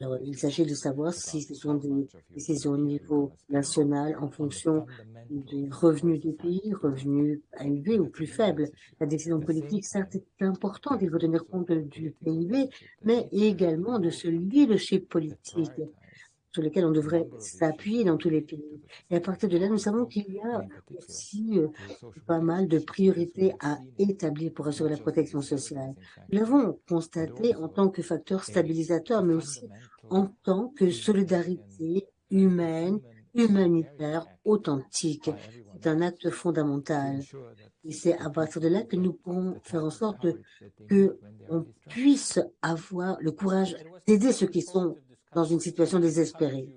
Alors, il s'agit de savoir si ce sont des décisions au niveau national en fonction des revenus du pays, revenus élevés ou plus faibles. La décision politique, certes, est importante, il faut tenir compte du PIB, mais également de ce leadership politique. sur lesquels on devrait s'appuyer dans tous les pays. Et à partir de là, nous savons qu'il y a aussi pas mal de priorités à établir pour assurer la protection sociale. Nous l'avons constaté en tant que facteur stabilisateur, mais aussi en tant que solidarité humaine, humanitaire, authentique. C'est un acte fondamental. Et c'est à partir de là que nous pourrons faire en sorte que on puisse avoir le courage d'aider ceux qui sont dans une situation désespérée.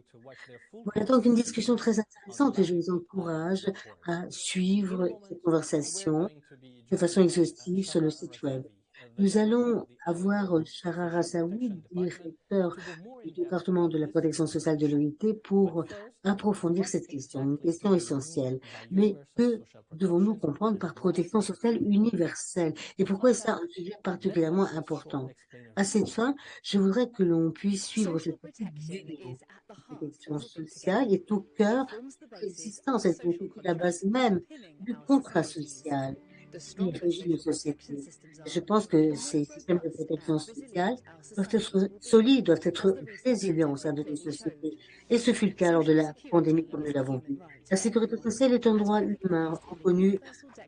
Voilà donc une discussion très intéressante et je vous encourage à suivre cette conversation de façon exhaustive sur le site web. Nous allons avoir Shara Rassaoui, directeur du département de la protection sociale de l'OIT, pour approfondir cette question, une question essentielle. Mais que devons-nous comprendre par protection sociale universelle et pourquoi est-ce un sujet particulièrement important? À cette fin, je voudrais que l'on puisse suivre cette petite vidéo. La protection sociale est au cœur de l'existence, elle constitue la base même du contrat social qui régit nos sociétés. Je pense que ces systèmes de protection sociale doivent être solides, doivent être résilients au sein de nos sociétés. Et ce fut le cas lors de la pandémie, comme nous l'avons vu. La sécurité sociale est un droit humain reconnu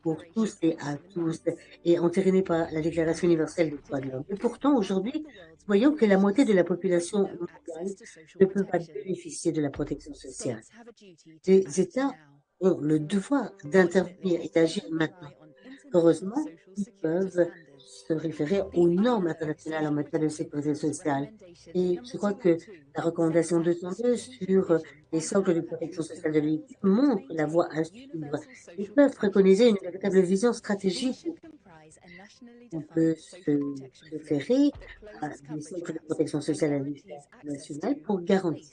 pour tous et à tous et entériné par la Déclaration universelle des droits de l'homme. Et pourtant, aujourd'hui, voyons que la moitié de la population mondiale ne peut pas bénéficier de la protection sociale. Les États ont le devoir d'intervenir et d'agir maintenant. Heureusement, ils peuvent se référer aux normes internationales en matière de sécurité sociale. Et je crois que la recommandation 202 sur les socles de protection sociale de l'UE montre la voie à suivre. Ils peuvent préconiser une véritable vision stratégique. On peut se référer à des socles de protection sociale à l'échelle nationale pour garantir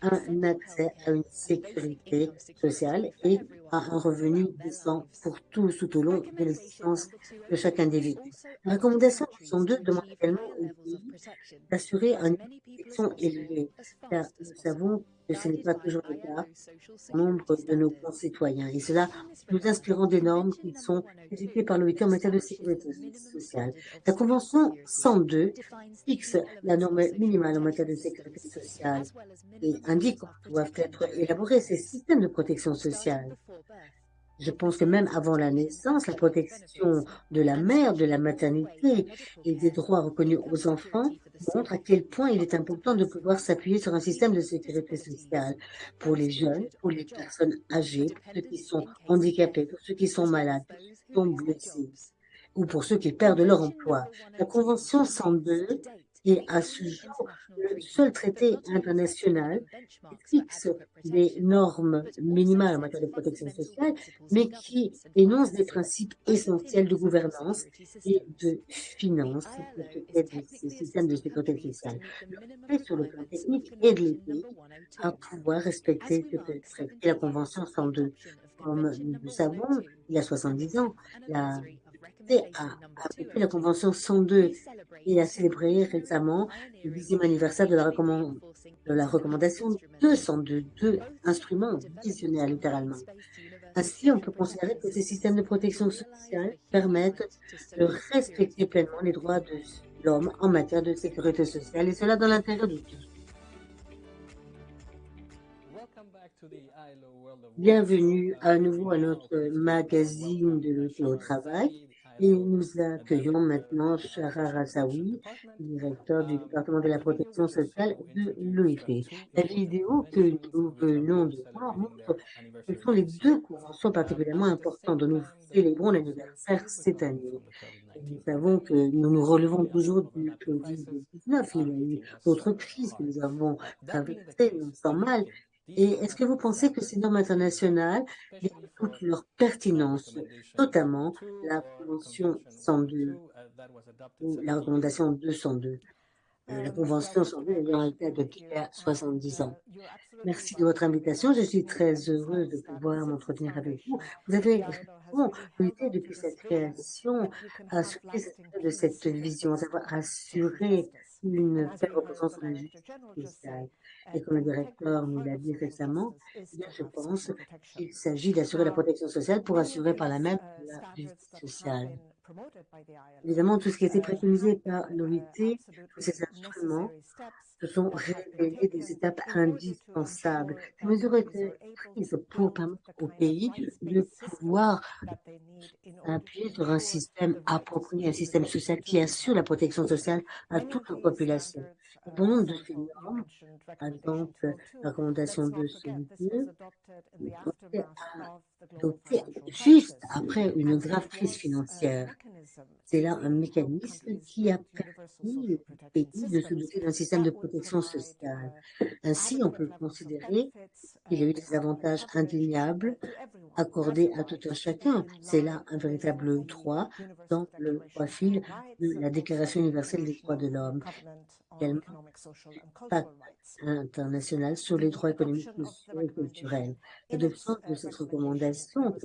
un accès à une sécurité sociale et à un revenu décent pour tous tout au long de l'existence de chaque individu. La recommandation 202 demande également aux pays d'assurer un niveau de protection élevé, car nous savons que ce n'est pas toujours le cas pour nombre de nos concitoyens. Et cela nous inspirant des normes qui sont édictées par l'OIT en matière de sécurité sociale. La Convention 102 fixe la norme minimale en matière de sécurité sociale et indique comment doivent être élaborés ces systèmes de protection sociale. Je pense que même avant la naissance, la protection de la mère, de la maternité et des droits reconnus aux enfants montre à quel point il est important de pouvoir s'appuyer sur un système de sécurité sociale pour les jeunes, pour les personnes âgées, pour ceux qui sont handicapés, pour ceux qui sont malades, pour ceux qui sont blessés ou pour ceux qui perdent leur emploi. La Convention 102 est à ce jour le seul traité international qui fixe des normes minimales en matière de protection sociale, mais qui énonce des principes essentiels de gouvernance et de finance pour ce qui est de ces systèmes de sécurité sociale. Le fait sur le plan technique aide les pays à pouvoir respecter la Convention 102. Comme nous le savons, il y a 70 ans, la a adopté la Convention 102 et a célébré récemment le 10e anniversaire de la recommandation 202, deux instruments visionnaires littéralement. Ainsi, on peut considérer que ces systèmes de protection sociale permettent de respecter pleinement les droits de l'homme en matière de sécurité sociale et cela dans l'intérêt de tous. Bienvenue à nouveau à notre magazine de l'OIT au travail. Et nous accueillons maintenant Shara Rassaoui, directeur du département de la protection sociale de l'OIT. La vidéo que nous venons de voir montre quelles sont les deux conventions particulièrement importantes dont nous célébrons l'anniversaire cette année. Nous savons que nous nous relevons toujours du Covid-19. Il y a eu d'autres crises que nous avons traversées, nous sommes mal. Et est-ce que vous pensez que ces normes internationales gardent toute leur pertinence, notamment la Convention 102 ou la recommandation 202, la Convention 102 ayant été adoptée il y a 70 ans? Merci de votre invitation. Je suis très heureuse de pouvoir m'entretenir avec vous. Vous avez lutté depuis cette création à s'occuper de cette vision, à savoir assurer une faible représentation de la justice sociale. Et comme le directeur nous l'a dit récemment, je pense qu'il s'agit d'assurer la protection sociale pour assurer par là même la justice sociale. Évidemment, tout ce qui a été préconisé par l'OIT, tous ces instruments, se sont révélés des étapes indispensables. Ces mesures étaient prises pour permettre au pays de pouvoir appuyer sur un système approprié, un système social qui assure la protection sociale à toute la population. Et pour nous, de ces normes, par exemple, la recommandation de ce lieu, adopté juste après une grave crise financière. C'est là un mécanisme qui a permis au pays de se doter d'un système de protection sociale. Ainsi, on peut considérer qu'il y a eu des avantages indéniables accordés à tout un chacun. C'est là un véritable droit dans le profil de la Déclaration universelle des droits de l'homme. Également, pacte international sur les droits économiques, sociaux et culturels. L'adoption de cette recommandation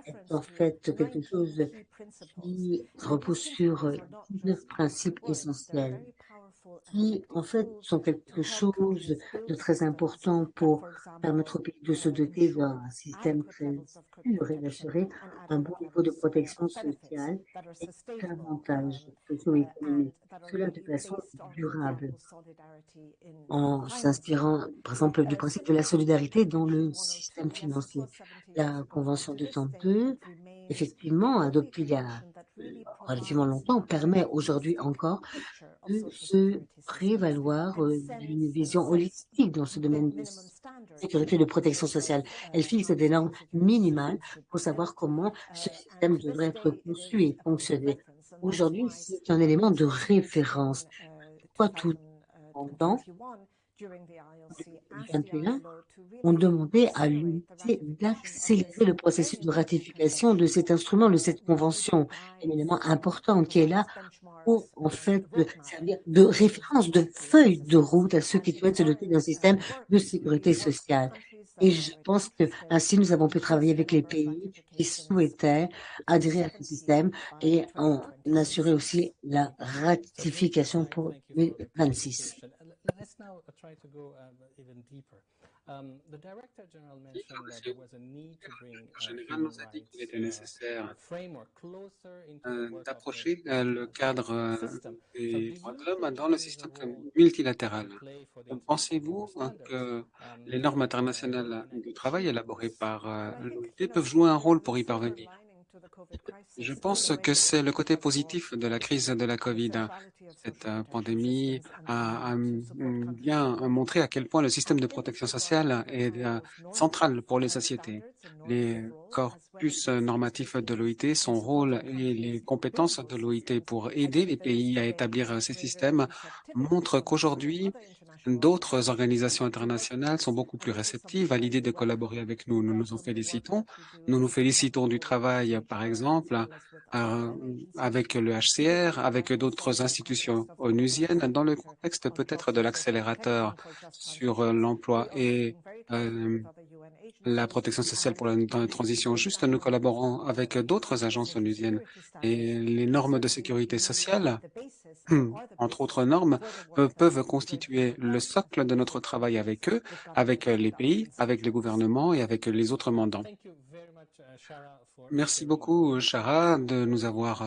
est en fait quelque chose qui repose sur 19 principes essentiels qui, en fait, sont quelque chose de très important pour permettre au pays de se doter d'un système très sûr et d'assurer un bon niveau de protection sociale et davantage socio-économique. Cela de façon durable, en s'inspirant, par exemple, du principe de la solidarité dans le système financier. La Convention de 202, effectivement, adoptée il y a relativement longtemps, permet aujourd'hui encore de se prévaloir d'une vision holistique dans ce domaine de sécurité et de protection sociale. Elle fixe des normes minimales pour savoir comment ce système devrait être conçu et fonctionner. Aujourd'hui, c'est un élément de référence. Pourquoi tout en temps 2021, on demandait à l'unité d'accélérer le processus de ratification de cet instrument, de cette convention éminemment importante qui est là pour, en fait, servir de référence, de feuille de route à ceux qui souhaitent se doter d'un système de sécurité sociale. Et je pense que ainsi nous avons pu travailler avec les pays qui souhaitaient adhérer à ce système et en assurer aussi la ratification pour 2026. Let's now try to go even deeper. The Director General mentioned that there was a need to bring Le général nous a dit qu'il était nécessaire d'approcher le cadre des droits de l'homme dans le système multilatéral. Pensez-vous que les normes internationales du travail élaborées par l'OIT peuvent jouer un rôle pour y parvenir? Je pense que c'est le côté positif de la crise de la Covid. Cette pandémie a bien montré à quel point le système de protection sociale est central pour les sociétés. Les corpus normatifs de l'OIT, son rôle et les compétences de l'OIT pour aider les pays à établir ces systèmes montrent qu'aujourd'hui, d'autres organisations internationales sont beaucoup plus réceptives à l'idée de collaborer avec nous. Nous nous en félicitons. Nous nous félicitons du travail, par exemple, avec le HCR, avec d'autres institutions onusiennes, dans le contexte peut-être de l'accélérateur sur l'emploi et la protection sociale pour dans la transition juste. Nous collaborons avec d'autres agences onusiennes et les normes de sécurité sociale, entre autres normes, peuvent constituer le socle de notre travail avec eux, avec les pays, avec les gouvernements et avec les autres mandants. Merci beaucoup, Shara, de nous avoir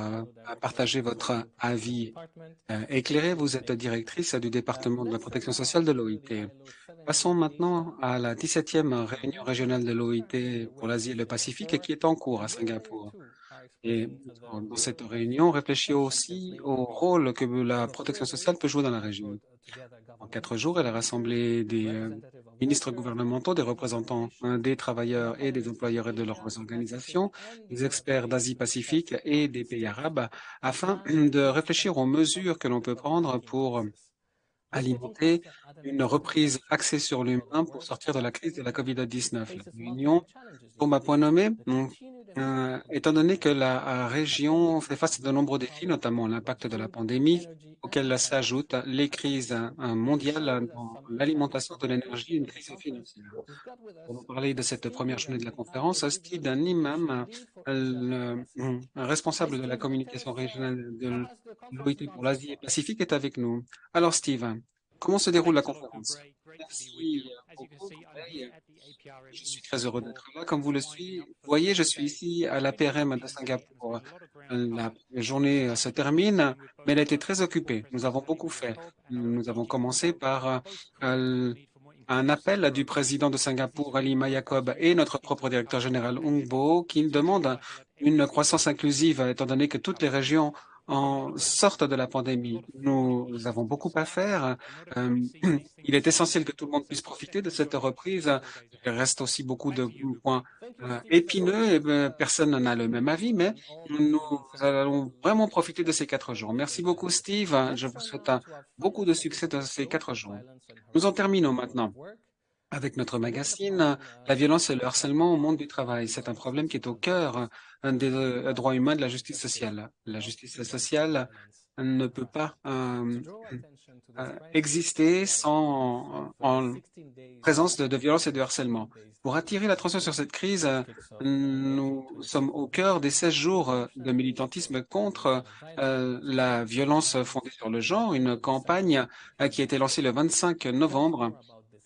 partagé votre avis éclairé. Vous êtes directrice du département de la protection sociale de l'OIT. Passons maintenant à la 17e réunion régionale de l'OIT pour l'Asie et le Pacifique qui est en cours à Singapour. Et dans cette réunion, on réfléchit aussi au rôle que la protection sociale peut jouer dans la région. En 4 jours, elle a rassemblé des ministres gouvernementaux, des représentants des travailleurs et des employeurs et de leurs organisations, des experts d'Asie-Pacifique et des pays arabes, afin de réfléchir aux mesures que l'on peut prendre pour alimenter une reprise axée sur l'humain pour sortir de la crise de la COVID-19. La réunion tombe à point nommé, étant donné que la région fait face à de nombreux défis, notamment l'impact de la pandémie, auquel s'ajoutent les crises mondiales dans l'alimentation de l'énergie et une crise financière. Pour nous parler de cette première journée de la conférence, Steve Nimam, le responsable de la communication régionale de l'OIT pour l'Asie et le Pacifique, est avec nous. Alors Steve, comment se déroule la conférence? Merci beaucoup. Ray. Je suis très heureux d'être là. Comme vous le voyez, je suis ici à la PRM de Singapour. La journée se termine, mais elle a été très occupée. Nous avons beaucoup fait. Nous avons commencé par un appel du président de Singapour, Ali Jacob, et notre propre directeur général, Ung Bo, qui demande une croissance inclusive, étant donné que toutes les régions en sortent de la pandémie. Nous avons beaucoup à faire. Il est essentiel que tout le monde puisse profiter de cette reprise. Il reste aussi beaucoup de points épineux et personne n'a le même avis, mais nous allons vraiment profiter de ces 4 jours. Merci beaucoup, Steve. Je vous souhaite beaucoup de succès dans ces 4 jours. Nous en terminons maintenant avec notre magazine, la violence et le harcèlement au monde du travail. C'est un problème qui est au cœur des droits humains de la justice sociale. La justice sociale ne peut pas exister sans en présence de violence et de harcèlement. Pour attirer l'attention sur cette crise, nous sommes au cœur des 16 jours de militantisme contre la violence fondée sur le genre, une campagne qui a été lancée le 25 novembre.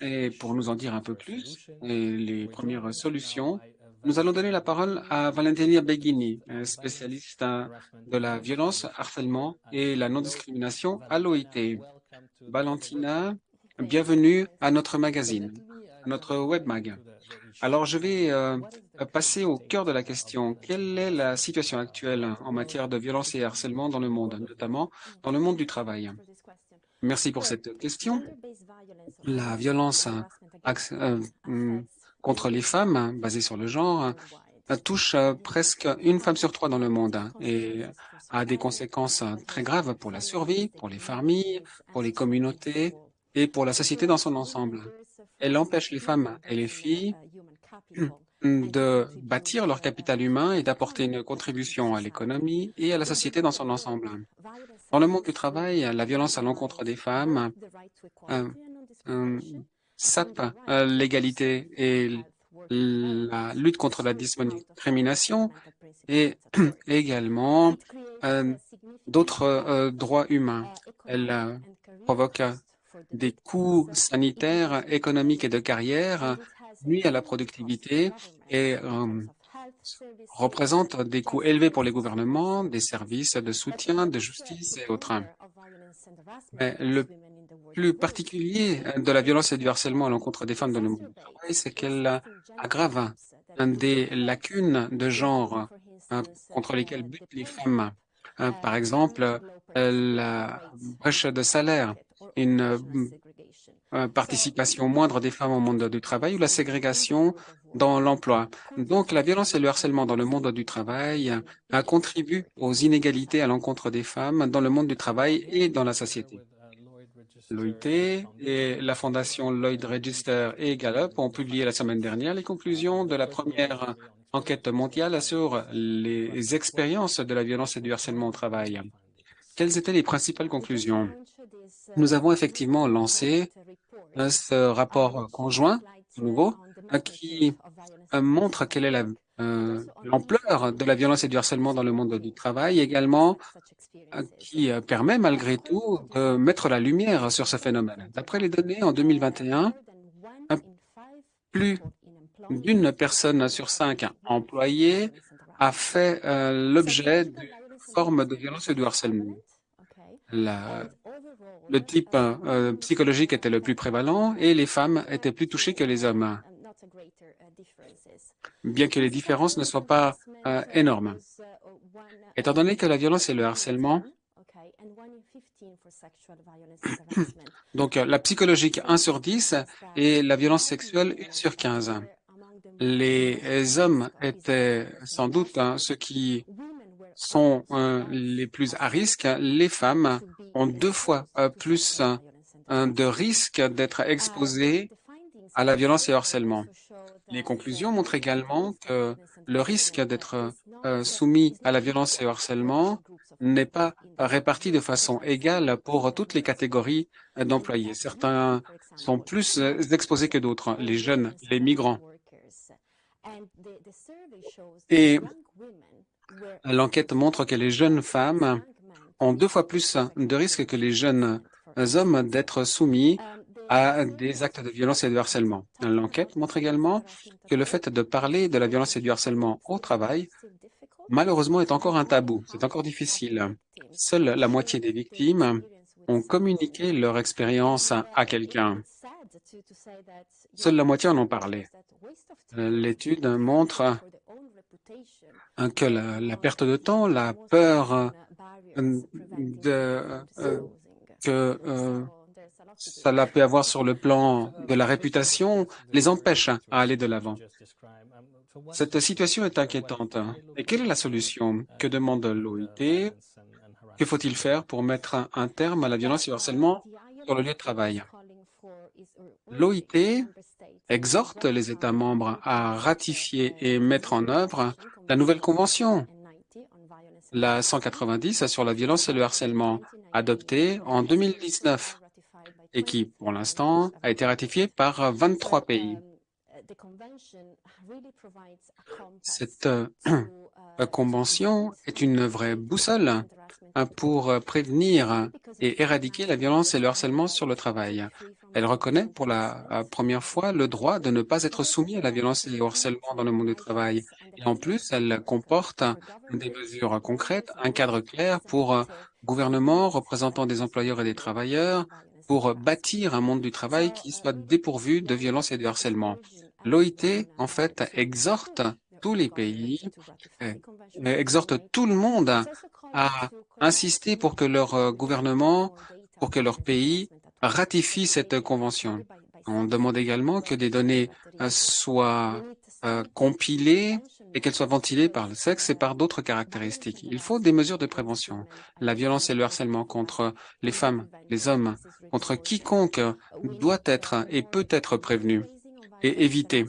Et pour nous en dire un peu plus, et les premières solutions, nous allons donner la parole à Valentina Beghini, spécialiste de la violence, harcèlement et la non-discrimination à l'OIT. Valentina, bienvenue à notre magazine, à notre webmag. Alors, je vais passer au cœur de la question. Quelle est la situation actuelle en matière de violence et harcèlement dans le monde, notamment dans le monde du travail? Merci pour cette question. La violence contre les femmes, basée sur le genre, touche presque une femme sur 3 dans le monde et a des conséquences très graves pour la survie, pour les familles, pour les communautés et pour la société dans son ensemble. Elle empêche les femmes et les filles de bâtir leur capital humain et d'apporter une contribution à l'économie et à la société dans son ensemble. Dans le monde du travail, la violence à l'encontre des femmes sape l'égalité et la lutte contre la discrimination et également d'autres droits humains. Elle provoque des coûts sanitaires, économiques et de carrière, nuit à la productivité et représente des coûts élevés pour les gouvernements, des services de soutien, de justice et autres. Mais le plus particulier de la violence et du harcèlement à l'encontre des femmes dans le monde du travail, c'est qu'elle aggrave des lacunes de genre contre lesquelles butent les femmes. Par exemple, la brèche de salaire, une participation moindre des femmes au monde du travail ou la ségrégation dans l'emploi. Donc, la violence et le harcèlement dans le monde du travail contribuent aux inégalités à l'encontre des femmes dans le monde du travail et dans la société. L'OIT et la fondation Lloyd Register et Gallup ont publié la semaine dernière les conclusions de la première enquête mondiale sur les expériences de la violence et du harcèlement au travail. Quelles étaient les principales conclusions? Nous avons effectivement lancé ce rapport conjoint, de nouveau, qui montre quelle est l'ampleur de la violence et du harcèlement dans le monde du travail, également qui permet malgré tout de mettre la lumière sur ce phénomène. D'après les données, en 2021, plus d'une personne sur 5 employée a fait l'objet d'une forme de violence et de harcèlement. Le type psychologique était le plus prévalent et les femmes étaient plus touchées que les hommes, bien que les différences ne soient pas énormes. Étant donné que la violence et le harcèlement, donc la psychologique 1 sur 10 et la violence sexuelle 1 sur 15. Les hommes étaient sans doute ceux qui sont les plus à risque. Les femmes ont 2 fois plus de risques d'être exposées à la violence et au harcèlement. Les conclusions montrent également que le risque d'être soumis à la violence et au harcèlement n'est pas réparti de façon égale pour toutes les catégories d'employés. Certains sont plus exposés que d'autres, les jeunes, les migrants. Et l'enquête montre que les jeunes femmes ont 2 fois plus de risques que les jeunes hommes d'être soumis à des actes de violence et de harcèlement. L'enquête montre également que le fait de parler de la violence et du harcèlement au travail, malheureusement, est encore un tabou. C'est encore difficile. Seule la moitié des victimes ont communiqué leur expérience à quelqu'un. Seule la moitié en ont parlé. L'étude montre que la perte de temps, la peur que cela peut avoir sur le plan de la réputation les empêche à aller de l'avant. Cette situation est inquiétante. Et quelle est la solution? Que demande l'OIT? Que faut-il faire pour mettre un terme à la violence et au harcèlement sur le lieu de travail? L'OIT exhorte les États membres à ratifier et mettre en œuvre la nouvelle convention, la 190 sur la violence et le harcèlement, adoptée en 2019 et qui, pour l'instant, a été ratifiée par 23 pays. Cette convention est une vraie boussole pour prévenir et éradiquer la violence et le harcèlement sur le travail. Elle reconnaît pour la première fois le droit de ne pas être soumis à la violence et au harcèlement dans le monde du travail. Et en plus, elle comporte des mesures concrètes, un cadre clair pour gouvernements, représentants des employeurs et des travailleurs, pour bâtir un monde du travail qui soit dépourvu de violence et de harcèlement. L'OIT, en fait, exhorte tous les pays, exhorte tout le monde à insister pour que leur gouvernement, pour que leur pays ratifie cette convention. On demande également que des données soient compilées et qu'elles soient ventilées par le sexe et par d'autres caractéristiques. Il faut des mesures de prévention. La violence et le harcèlement contre les femmes, les hommes, contre quiconque doit être et peut être prévenu et évité.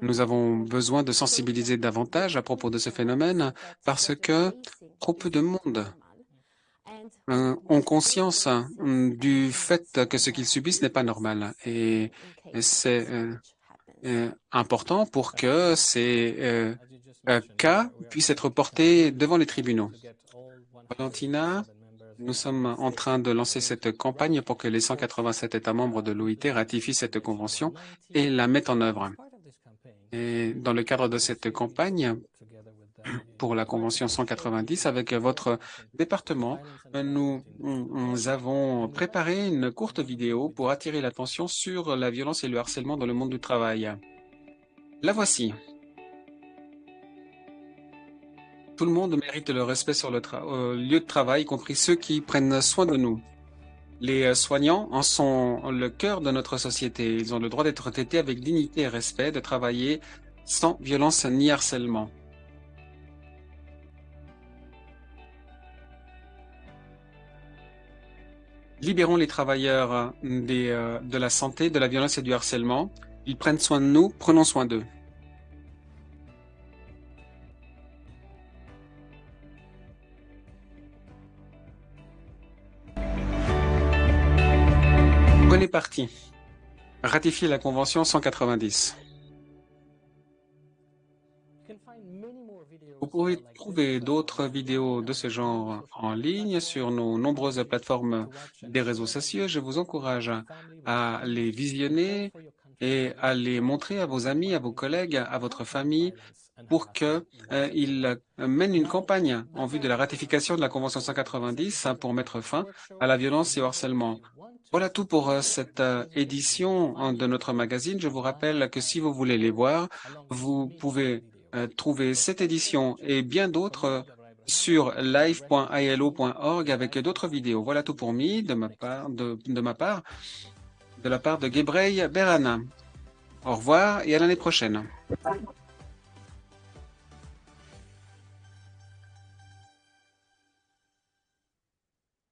Nous avons besoin de sensibiliser davantage à propos de ce phénomène parce que trop peu de monde ont conscience du fait que ce qu'ils subissent n'est pas normal. Et c'est important pour que ces cas puissent être portés devant les tribunaux. Valentina, nous sommes en train de lancer cette campagne pour que les 187 États membres de l'OIT ratifient cette convention et la mettent en œuvre. Et dans le cadre de cette campagne, pour la Convention 190, avec votre département, nous avons préparé une courte vidéo pour attirer l'attention sur la violence et le harcèlement dans le monde du travail. La voici. Tout le monde mérite le respect sur le lieu de travail, y compris ceux qui prennent soin de nous. Les soignants en sont le cœur de notre société. Ils ont le droit d'être traités avec dignité et respect, de travailler sans violence ni harcèlement. Libérons les travailleurs de la santé, de la violence et du harcèlement. Ils prennent soin de nous, prenons soin d'eux. Prenez parti. Ratifiez la Convention 190. Vous pouvez trouver d'autres vidéos de ce genre en ligne sur nos nombreuses plateformes des réseaux sociaux. Je vous encourage à les visionner et à les montrer à vos amis, à vos collègues, à votre famille pour qu'ils mènent une campagne en vue de la ratification de la Convention 190 pour mettre fin à la violence et au harcèlement. Voilà tout pour cette édition de notre magazine. Je vous rappelle que si vous voulez les voir, vous pouvez trouver cette édition et bien d'autres sur live.ilo.org avec d'autres vidéos. Voilà tout pour moi de la part de Gebrey Berana. Au revoir et à l'année prochaine.